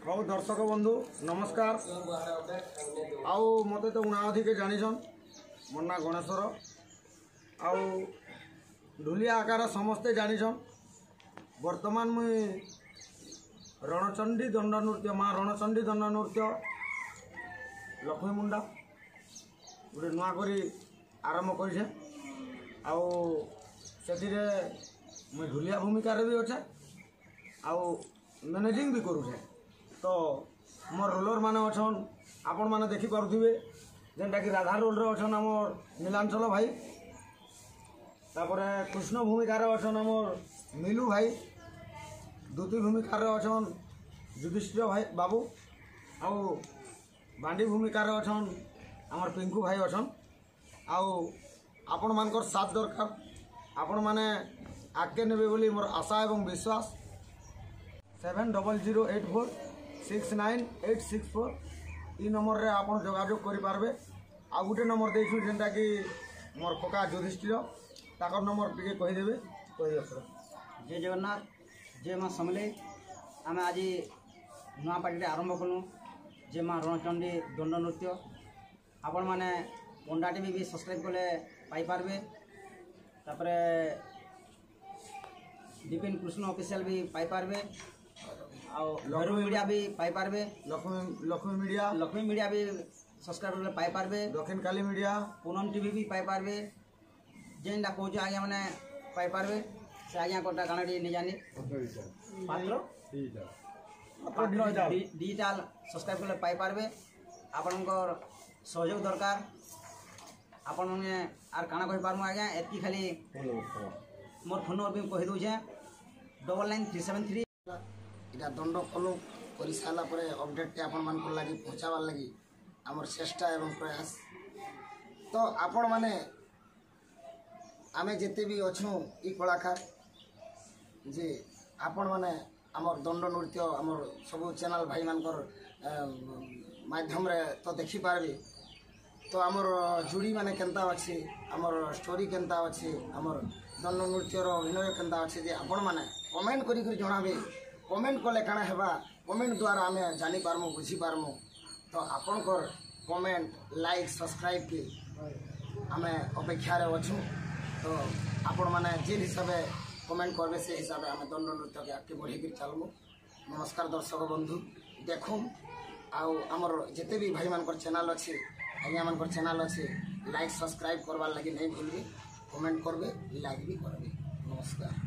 बहु दर्शक बंधु नमस्कार। आउ मते तो उनावधि के जानिछन मोर ना गणेश्वर आउ ढुलिया आकार समस्ते जानिछन। वर्तमान मुई रणचंडी दंड नृत्य माँ रणचंडी दंड नृत्य लक्ष्मी मुंडा गोटे नुआ करी आरंभ करे आउ से मुई ढुलिया भूमिकार भी अच्छे आउ मैनेजिंग भी करूछे। तो मोर रोलर माने अछन आपण माने देखि पारुथिबे जेनटा कि राधा रोल रे अछन हमर नीलांचल भाई, तापरे कृष्ण भूमिकार अछन हमर मिलू भाई, द्वितीय भूमिकार अछन युधिष्ठिर भाई बाबू आउ बांडी भूमिकार अछन हमर पिंकू भाई अछन। आउ आपण मानकर साथ दरकार, आपण माने आगे नेबे बोली मोर आशा एवं विश्वास। 7008469864 ई नंबर रे आपण जोगाजोग करि पारबे। आ गुटे नंबर देछु जेंटा कि मोर कका युधिष्ठिर ताकर नंबर टिके कहि देबे। कहि असर जय जगन्नाथ जय माँ समले। आम आज नुआ पार्टी आरंभ कलु जे माँ रणचंडी दंड नृत्य। आपण मैंने पंडा टी भी सब्सक्राइब कले पाइपारे। तापरे विपिन कृष्ण ऑफिशियल भी पाइपारे। भैरव मीडिया भी पाइपारे। लक्ष्मी मीडिया भी सब्सक्राइब कले पाइपारे। दक्षिण काली मीडिया पूनम टीवी भी पाइपारे। जेनटा कौच आज्ञा मैंने पाइपारे से आज्ञा कोटा काना नहीं जानी पात्र डिजिटल सब्सक्राइब कले पाइपारे। आपणकर सहयोग दरकार। आपण मैंने आर काना कहि पारमु आज्ञा एतकी खाली मोर फोन नंबर भी कहि दउछे 999373। इटा दंड फॉलो कर सारा अपडेट आपण मान लगी पहुँचाबार लगी आमर चेष्टा एवं प्रयास। तो आपण माने आमे जेते भी अच्छु ई कलाकार जे आपण माने आमर दंड नृत्य आमर सब चैनल भाई मानकर माध्यम रे तो देखि पारबे। तो आमर जुड़ी माने केनता अच्छे आमर स्टोरी केनता अच्छे आमर दंड नृत्यर अभिनय केनता अच्छे जे आपण माने कमेंट करी जणाबे। कमेंट कले काना हेबा कमेंट द्वारा आमे जानि पारमु बुझी पारमु। तो आपनकर कमेंट लाइक सब्सक्राइब के आमे अपेक्षा रे अछु। तो आपण माने जे हिसाबे कमेंट करबे से हिसाबे आमे दंड नृत्य के आगे बढ़ी कर चलमु। नमस्कार दर्शक बंधु देखुम आउ हमर जेते भी भाई मानकर चैनल अच्छे आज्ञा मानकर चैनल अच्छे लाइक सब्सक्राइब करबार लगी नहीं भूलबे। कमेंट करबे लाइक भी करबे। नमस्कार।